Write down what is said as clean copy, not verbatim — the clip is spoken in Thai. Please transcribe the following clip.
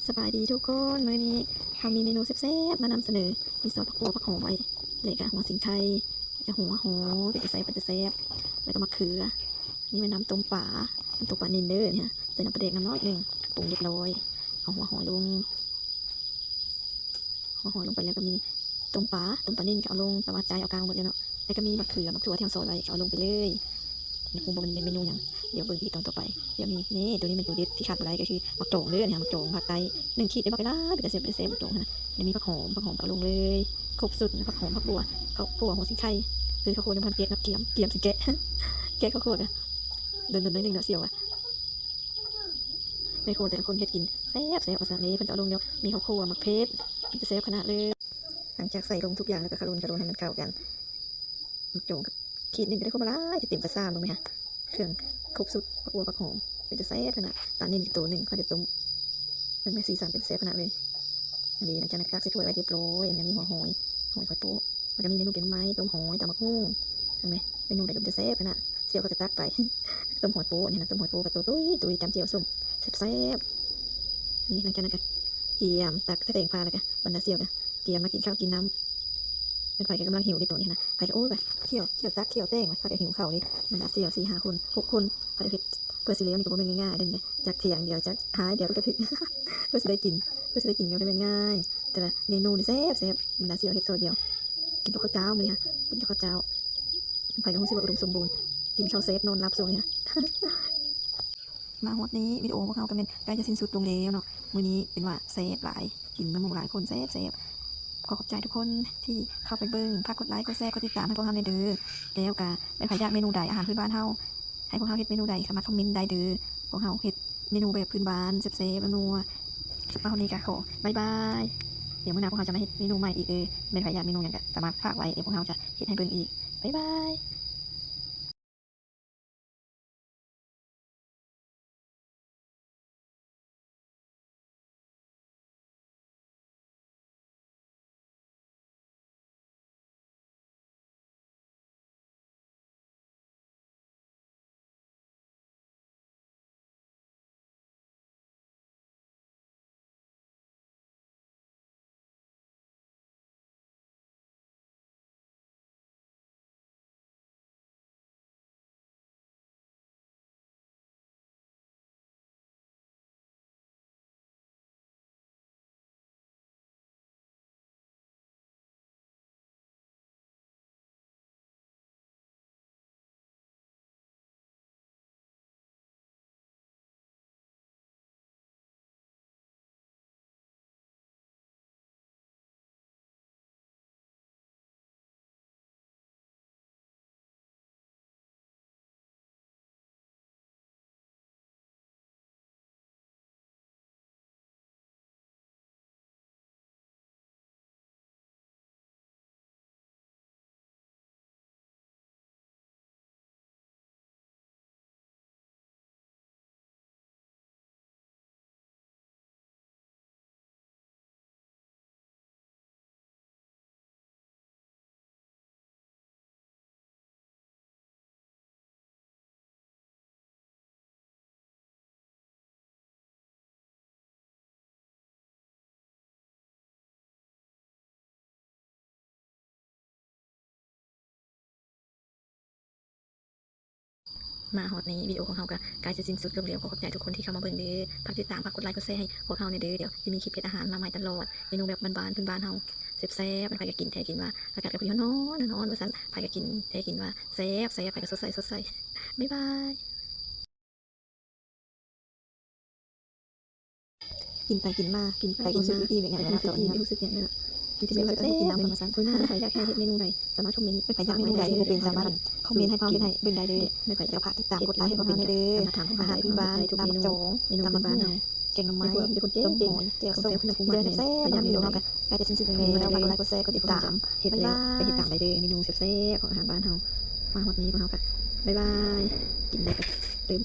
สบายดีทุกคนมื้อนี้เฮามีเมนูแซ่บๆมานำเสนอมีซอสผักบัวผักหอมไว้แล้วก็หัวสิงไข่แล้วก็หัวหอมเป็นแซ่บแล้วก็มะเขือนี่มันน้ำต้มปลาเน้นเด้อเนี่ยใส่น้ำปลาแดกน้ำน้อยนึงปรุงเรียบร้อยเอาหัวหอมลงไปแล้วก็มีต้มปลาเน้นก็เอาลงประมาณใจเอากลางหมดเลยเนาะแล้วก็มีมะเขือมะถั่วที่เราซอยไว้เอาลงไปเลยนี่คงบ่เป็นเมนูหยังเดี๋ยวเบิ่งอีกตอนต่อไปเดี๋ยวมีนี่ตัวนี้เป็นตัวเด็ดที่ขาดบ่ได้ก็คือมักโจ่งเด้อเนี่ยมักโจ่งผักไต1ขีดได้บ่ก็ได้เป็นแซ่บมักโจ่งนะเดี๋ยวมีผักหอมเอาลงเลยครบสุดผักหอมผักบัวข้าวคั่วหัวสิงไข่คือข้าวคั่วน้ำพันเกี๊ยบเกี๊ยมสิแกะข้าวคั่วอ่ะเดินๆนิดนึงเนาะเสี่ยวอ่ะในโคนแต่ละคนเฮ็ดกินแซ่บเอาซะนี่เพิ่นเอาลงเดี๋ยวมีข้าวคั่วมักเพชรกินแซ่บขนาดเลยหลังจากใส่ลงทุกอย่างแล้วก็คารุนให้มันเข้ากันมักโจ่งขีดนึงก็ได้เข้ามาละจะเต็มกระซ่าลงมั้ยฮะเครื่องครบสุดผักบัวผักหอมเป็นจะแซ่บขนาดตอนนี้อีกตัวนึงเขาจะต้มมันไม่สีสันเป็นแซ่บขนาดเลยอันนี้หลังจากนั้นตักใส่ถ้วยไว้เรียบร้อยอย่างนี้มีหัวหอยโป๊ะแล้วก็มีเมนูแกงไม้ต้มหอยตำมะฮู้เห็นไหมเมนูไหนก็จะแซ่บขนาดเสี่ยวก็จะตักไปต้มหอยโป๊ะนี่นะต้มหอยโป๊ะกับตัวตุ้ยจำเจียวส้มแซ่บนี่หลังจากนั้นก็เกี๊ยมตักใส่แตงพาแล้วก็บรรดาเสี่ยวก็เกี๊ยมมากินข้าวกินน้ำเป็นไฟกำลังหิวในตัวนี้นะไฟก็โอ้ยไปเคี่ยวตักเคี่ยวแต้งไฟก็หิวเข่านี่บรรดาเสี่ยว4-5 คน6 คนไฟเผ็ดเพื่อสิเลี้ยงนี่ก็บ่แม่นง่ายๆเด้นี่จากเที่ยงเดียวจากหายเดียวก็ถึงเพื่อสิได้กินก็ได้เป็นง่ายแต่ละเมนูนี่แซ่บมันน่าสิเอาเฮ็ดโซเดียวกินกับข้าวเจ้ามื้อนี้ค่ะกินกับข้าวเจ้าไผก็รู้สึกว่าอุดมสมบูรณ์กินข้าวเซฟนอนหลับซุนี่ค่ะมาฮอดนี้วิดีโอพวกเฮาก็แม่นใกล้จะสิ้นสุดลงแล้วเนาะมื้อนี้เป็นว่าแซ่บหลายกินกับหมู่หลายคนแซ่บขอขอบใจทุกคนที่เข้าไปเบิ่งฝากกดไลค์กดแชร์กดติดตามให้พวกเฮาได้เด้อแล้วก็เป็นไผอยากเมนูใดอาหารพื้นบ้านเฮาให้พวกเฮาเฮ็ดเมนูใดสามารถคอมเมนต์ได้เด้อพวกเฮาเฮ็ดเมนูแบบพื้นบ้านแซ่บๆนัวมาวันนี้ก็ขอบายเดี๋ยวมื้อหน้าพวกเฮาจะมาเฮ็ดเมนูใหม่อีกเป็นไผอยากเมนูหยังก็สามารถฝากไว้เดี๋ยวพวกเฮาจะเฮ็ดให้เบิ่งอีกบ๊ายบายมาฮอดนี้วิดีโอของเฮาก็ใกล้จะสิ้นสุดลงแล้วขอขอบใจทุกคนที่เข้ามาเบิ่งเด้อฝากติดตามฝากกดไลค์กดแชร์ให้พวกเฮาในเด้อเดี๋ยวจะมีคลิปเฮ็ดอาหารมาใหม่ตลอดเมนูแบบบ้านๆพื้นบ้านเฮาแซ่บๆมันไปก็กินแท้กินว่าอากาศก็ร้อนว่าซั่นไปก็กินแท้กินว่าแซ่บไปก็สดใสบ๊ายบายกินไปกินมารู้สึกดีแบบนั้นนะตอนนี้รู้สึกอย่างนั้นที่ไม่ค่อยจะกินน้ำมาสั่นคนหน้าใครอยากให้เฮ็ดเมนูใดสามารถคอมเมนต์ใครอยากเมนูใดบ่เป็นสามารถคอมเมนต์ให้ความคิดให้เบิ่งได้เด้อไม่ค่อยจะฝากติดตามกดไลค์ให้พวกเราเด้ออาหารพื้นบ้านทุกเมนูเมนูบ้านเฮาแกงหน่อไม้ต้มหอยเจียวส้มเดือนแซ่บอยากเมนูเฮาก็ใกล้จะสิ้นสุดแล้วฝากกดไลค์กดแชร์กดติดตามเฮ็ดแล้วไปติดตามได้เด้อเมนูแซ่บๆของอาหารบ้านเฮามาฮอดนี้พวกเฮาก็บ๊ายบายกินได้ก็เต็ม